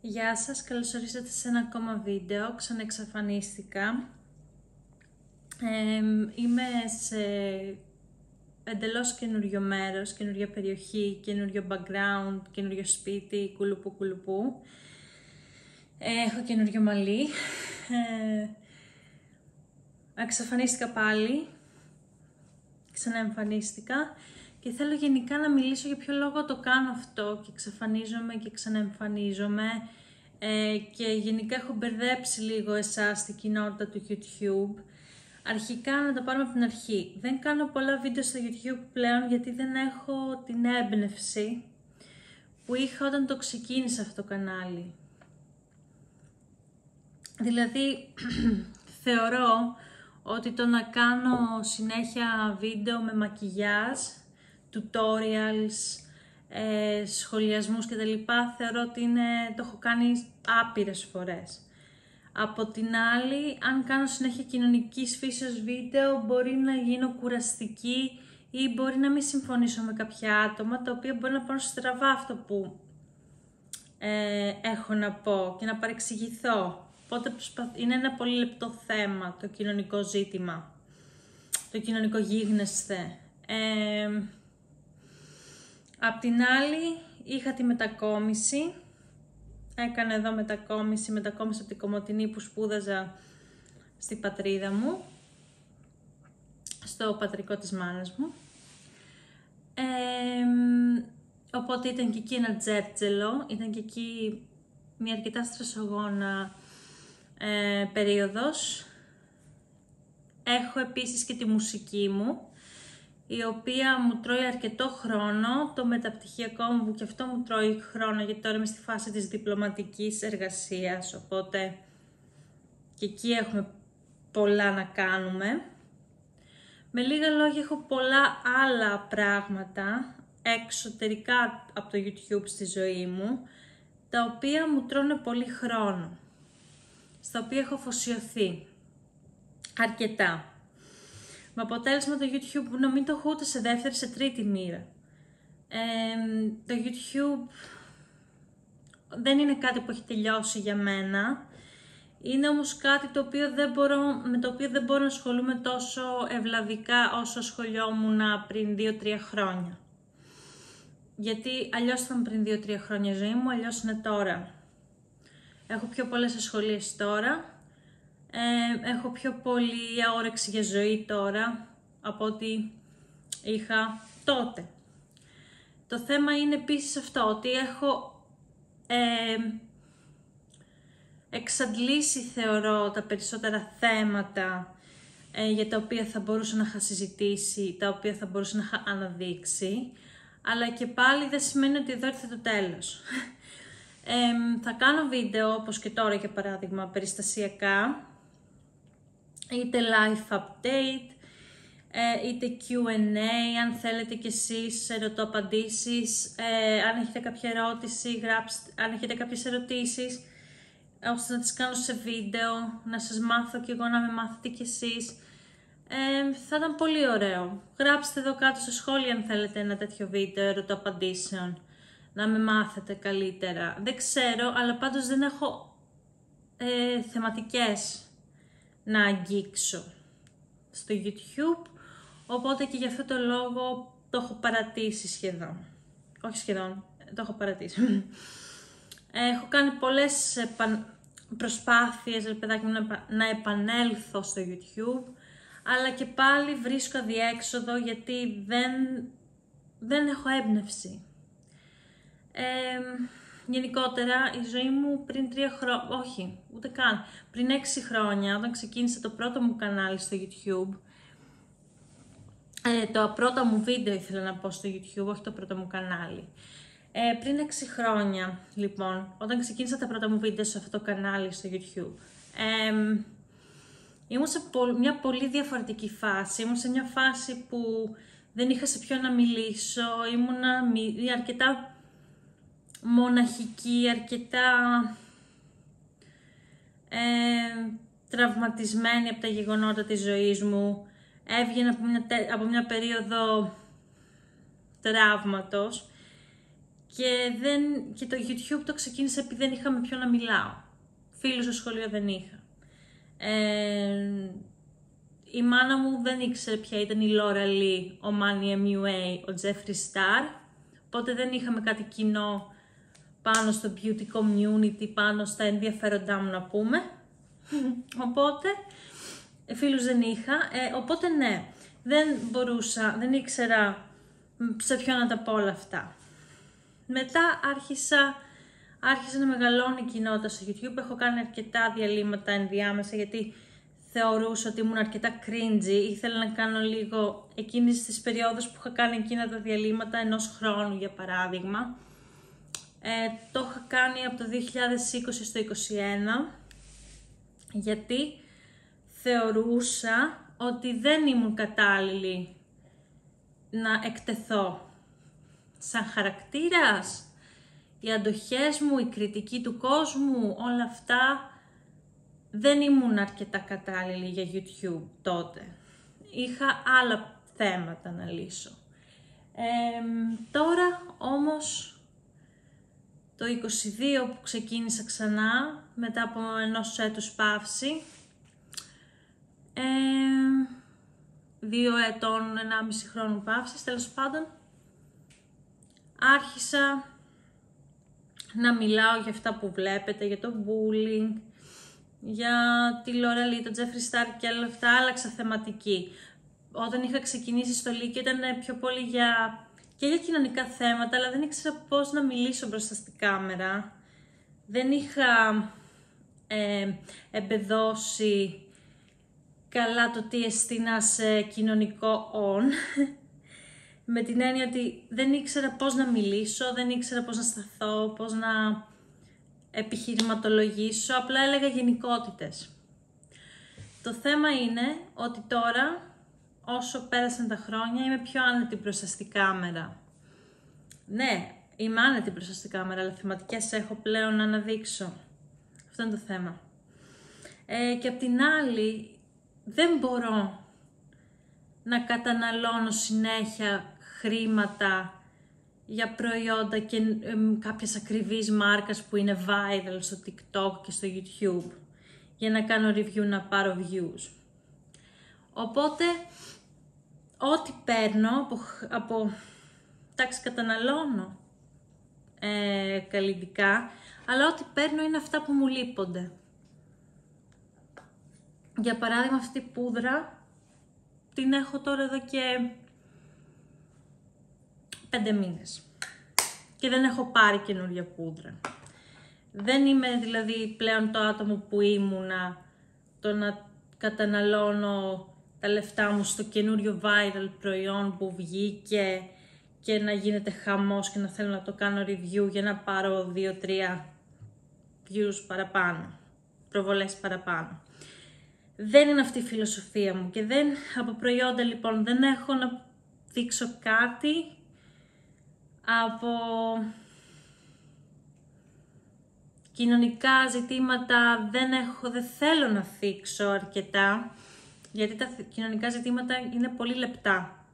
Γεια σας, καλώς ορίσατε σε ένα ακόμα βίντεο, ξαναεξαφανίστηκα. Είμαι σε εντελώς καινούριο μέρος, καινούρια περιοχή, καινούριο background, καινούριο σπίτι, κουλουπού. Έχω καινούριο μαλλί. Εξαφανίστηκα πάλι, ξαναεμφανίστηκα και θέλω γενικά να μιλήσω για ποιο λόγο το κάνω αυτό και εξαφανίζομαι και ξαναεμφανίζομαι και γενικά έχω μπερδέψει λίγο εσάς στην κοινότητα του YouTube. Αρχικά να τα πάρουμε από την αρχή. Δεν κάνω πολλά βίντεο στο YouTube πλέον γιατί δεν έχω την έμπνευση που είχα όταν το ξεκίνησα αυτό το κανάλι. Δηλαδή θεωρώ ότι το να κάνω συνέχεια βίντεο με μακιγιάζ, tutorials, σχολιασμούς κτλ. Θεωρώ ότι το έχω κάνει άπειρες φορές. Από την άλλη, αν κάνω συνέχεια κοινωνικής φύσεως βίντεο, μπορεί να γίνω κουραστική ή μπορεί να μην συμφωνήσω με κάποια άτομα, τα οποία μπορεί να πάρουν στραβά αυτό που έχω να πω και να παρεξηγηθώ. Οπότε είναι ένα πολύ λεπτό θέμα το κοινωνικό ζήτημα, το κοινωνικό γίγνεσθε. Απ' την άλλη είχα τη μετακόμιση, έκανα εδώ μετακόμιση από την Κομοτηνή που σπούδαζα στη πατρίδα μου, στο πατρικό της μάνας μου. Οπότε ήταν και εκεί ένα τζέρτζελο, ήταν και εκεί μια αρκετά στρεσογόνα περίοδος. Έχω επίσης και τη μουσική μου, η οποία μου τρώει αρκετό χρόνο, το μεταπτυχιακό μου που και αυτό μου τρώει χρόνο, γιατί τώρα είμαι στη φάση της διπλωματικής εργασίας, οπότε και εκεί έχουμε πολλά να κάνουμε. Με λίγα λόγια έχω πολλά άλλα πράγματα εξωτερικά από το YouTube στη ζωή μου, τα οποία μου τρώνε πολύ χρόνο, στα οποία έχω αφοσιωθεί αρκετά. Με αποτέλεσμα το YouTube να μην το έχω ούτε σε δεύτερη, σε τρίτη μοίρα. Το YouTube δεν είναι κάτι που έχει τελειώσει για μένα. Είναι όμως κάτι το οποίο με το οποίο δεν μπορώ να ασχολούμαι τόσο ευλαβικά όσο ασχολιόμουν πριν 2-3 χρόνια. Γιατί αλλιώς ήταν πριν 2-3 χρόνια η ζωή μου, αλλιώς είναι τώρα. Έχω πιο πολλές ασχολίες τώρα. Έχω πιο πολύ όρεξη για ζωή τώρα από ό,τι είχα τότε. Το θέμα είναι επίσης αυτό, ότι έχω εξαντλήσει, θεωρώ, τα περισσότερα θέματα για τα οποία θα μπορούσα να είχα συζητήσει, τα οποία θα μπορούσα να είχα αναδείξει, αλλά και πάλι δεν σημαίνει ότι εδώ ήρθε το τέλος. Θα κάνω βίντεο, όπως και τώρα για παράδειγμα, περιστασιακά, είτε live update, είτε Q&A, αν θέλετε κι εσείς ερωτοαπαντήσεις, αν έχετε κάποια ερώτηση, γράψτε, αν έχετε κάποιες ερωτήσεις, ώστε να τις κάνω σε βίντεο, να σας μάθω κι εγώ, να με μάθετε κι εσείς. Θα ήταν πολύ ωραίο. Γράψτε εδώ κάτω στα σχόλια αν θέλετε ένα τέτοιο βίντεο ερωτοαπαντήσεων, να με μάθετε καλύτερα. Δεν ξέρω, αλλά πάντως δεν έχω θεματικές να αγγίξω στο YouTube, οπότε και γι' αυτό το λόγο το έχω παρατήσει σχεδόν. Όχι σχεδόν, το έχω παρατήσει. Έχω κάνει πολλές προσπάθειες, παιδάκι μου, να επανέλθω στο YouTube, αλλά και πάλι βρίσκω αδιέξοδο γιατί δεν έχω έμπνευση. Γενικότερα, η ζωή μου πριν 3 χρόνια, όχι, ούτε καν, πριν 6 χρόνια, όταν ξεκίνησα το πρώτο μου κανάλι στο YouTube, το πρώτο μου βίντεο ήθελα να πω στο YouTube, όχι το πρώτο μου κανάλι. Πριν 6 χρόνια, λοιπόν, όταν ξεκίνησα τα πρώτα μου βίντεο σε αυτό το κανάλι στο YouTube, ήμουν σε μια πολύ διαφορετική φάση. Ήμουν σε μια φάση που δεν είχα σε ποιον να μιλήσω, ήμουν αρκετά μοναχική, αρκετά τραυματισμένη από τα γεγονότα της ζωής μου. Έβγαινα από μια περίοδο τραύματος και το YouTube το ξεκίνησα επειδή δεν είχα με ποιον να μιλάω. Φίλους στο σχολείο δεν είχα. Η μάνα μου δεν ήξερε ποια ήταν η Laura Lee, ο Manny MUA, ο Jeffree Star, οπότε δεν είχαμε κάτι κοινό πάνω στο beauty community, πάνω στα ενδιαφέροντά μου να πούμε. Οπότε, φίλους δεν είχα, οπότε ναι, δεν ήξερα σε ποιον να τα πω όλα αυτά. Μετά άρχισε να μεγαλώνει η κοινότητα στο YouTube, έχω κάνει αρκετά διαλύματα ενδιάμεσα γιατί θεωρούσα ότι ήμουν αρκετά cringy, ήθελα να κάνω λίγο εκείνες τις περιόδους που είχα κάνει εκείνα τα διαλύματα ενός χρόνου για παράδειγμα. Το είχα κάνει από το 2020 στο 2021 γιατί θεωρούσα ότι δεν ήμουν κατάλληλη να εκτεθώ σαν χαρακτήρας. Οι αντοχές μου, η κριτική του κόσμου, όλα αυτά δεν ήμουν αρκετά κατάλληλη για YouTube τότε. Είχα άλλα θέματα να λύσω. Τώρα όμως το 22 που ξεκίνησα ξανά, μετά από ενός έτους παύση, 2 ετών, 1,5 χρόνου παύσης, τέλος πάντων, άρχισα να μιλάω για αυτά που βλέπετε, για το bullying, για τη Laura Lee, τον Jeffree Star και όλα αυτά, άλλαξα θεματική. Όταν είχα ξεκινήσει στο Λύκειο ήταν πιο πολύ για κοινωνικά θέματα, αλλά δεν ήξερα πώς να μιλήσω μπροστά στην κάμερα. Δεν είχα εμπεδώσει καλά το τι εστίνα σε κοινωνικό on. Με την έννοια ότι δεν ήξερα πώς να μιλήσω, δεν ήξερα πώς να σταθώ, πώς να επιχειρηματολογήσω, απλά έλεγα γενικότητες. Το θέμα είναι ότι τώρα, όσο πέρασαν τα χρόνια, είμαι πιο άνετη μπροστά στην κάμερα. Ναι, είμαι άνετη μπροστά στην κάμερα, αλλά θεματικές έχω πλέον να αναδείξω. Αυτό είναι το θέμα. Και απ' την άλλη, δεν μπορώ να καταναλώνω συνέχεια χρήματα για προϊόντα και κάποιες ακριβείς μάρκας που είναι viral στο TikTok και στο YouTube για να κάνω review, να πάρω views. Οπότε, ό,τι παίρνω εντάξει, καταναλώνω καλλιτικά, αλλά ό,τι παίρνω είναι αυτά που μου λείπονται. Για παράδειγμα, αυτή η πούδρα την έχω τώρα εδώ και 5 μήνες και δεν έχω πάρει καινούρια πούδρα. Δεν είμαι δηλαδή πλέον το άτομο που ήμουνα, το να καταναλώνω τα λεφτά μου στο καινούριο viral προϊόν που βγήκε και να γίνεται χαμός και να θέλω να το κάνω review για να πάρω 2-3 views παραπάνω, προβολές παραπάνω. Δεν είναι αυτή η φιλοσοφία μου και από προϊόντα λοιπόν δεν έχω να δείξω κάτι, από κοινωνικά ζητήματα δεν θέλω να θίξω αρκετά, γιατί τα κοινωνικά ζητήματα είναι πολύ λεπτά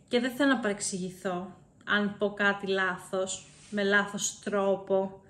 και δεν θέλω να παρεξηγηθώ αν πω κάτι λάθος, με λάθος τρόπο,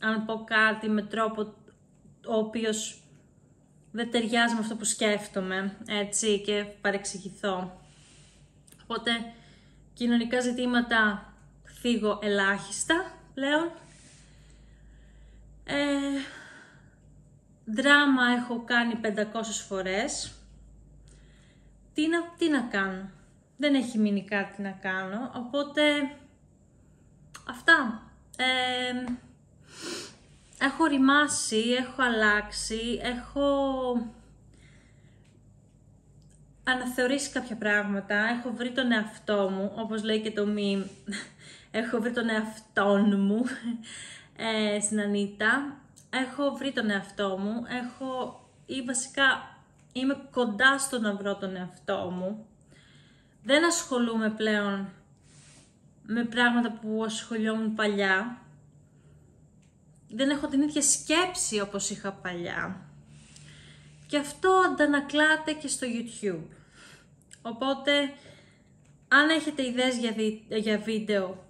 αν πω κάτι με τρόπο ο οποίος δεν ταιριάζει με αυτό που σκέφτομαι, έτσι, και παρεξηγηθώ. Οπότε, κοινωνικά ζητήματα θίγω ελάχιστα πλέον. Δράμα έχω κάνει 500 φορές. Τι να κάνω. Δεν έχει μείνει κάτι να κάνω, οπότε αυτά. Έχω ρημάσει, έχω αλλάξει, έχω αναθεωρήσει κάποια πράγματα, έχω βρει τον εαυτό μου, όπως λέει και το meme, έχω βρει τον εαυτόν μου στην Ανίτα, έχω βρει τον εαυτό μου, ή βασικά είμαι κοντά στο να βρω τον εαυτό μου, δεν ασχολούμαι πλέον με πράγματα που ασχολιόμουν παλιά, δεν έχω την ίδια σκέψη όπως είχα παλιά και αυτό αντανακλάται και στο YouTube. Οπότε, αν έχετε ιδέες για βίντεο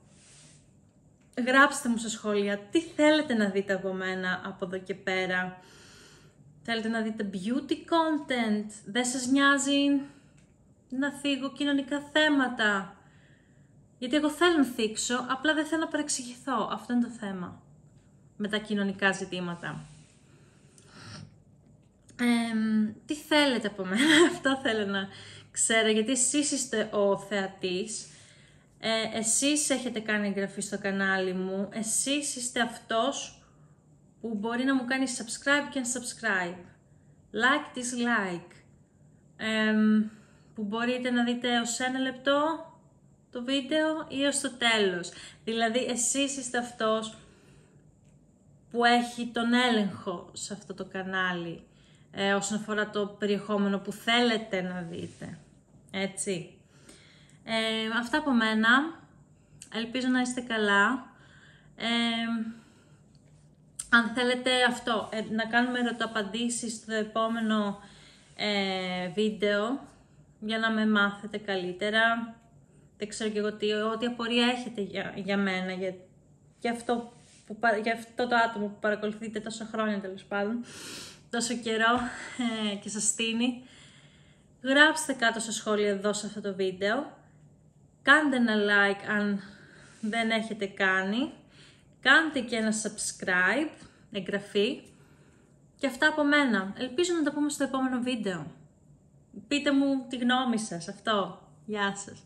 Γράψτε μου στα σχόλια τι θέλετε να δείτε από μένα από εδώ και πέρα. Θέλετε να δείτε beauty content, δεν σας νοιάζει να θίγω κοινωνικά θέματα. Γιατί εγώ θέλω να θίξω, απλά δεν θέλω να παρεξηγηθώ. Αυτό είναι το θέμα με τα κοινωνικά ζητήματα. Τι θέλετε από μένα, αυτό θέλω να ξέρω, γιατί εσείς είστε ο θεατής. Εσείς έχετε κάνει εγγραφή στο κανάλι μου, εσείς είστε αυτός που μπορεί να μου κάνει subscribe και unsubscribe, like, dislike, που μπορείτε να δείτε ως 1 λεπτό το βίντεο ή ως το τέλος. Δηλαδή εσείς είστε αυτός που έχει τον έλεγχο σε αυτό το κανάλι όσον αφορά το περιεχόμενο που θέλετε να δείτε, έτσι. Αυτά από μένα, ελπίζω να είστε καλά. Αν θέλετε αυτό, να κάνουμε ερωταπαντήσεις στο επόμενο βίντεο, για να με μάθετε καλύτερα. Δεν ξέρω και εγώ ό,τι απορία έχετε για μένα, για αυτό το άτομο που παρακολουθείτε τόσα χρόνια, τέλος πάντων, τόσο καιρό και σας στείνει. Γράψτε κάτω στα σχόλια εδώ σε αυτό το βίντεο. Κάντε ένα like αν δεν έχετε κάνει. Κάντε και ένα subscribe, εγγραφή. Και αυτά από μένα. Ελπίζω να τα πούμε στο επόμενο βίντεο. Πείτε μου τη γνώμη σας, αυτό. Γεια σας.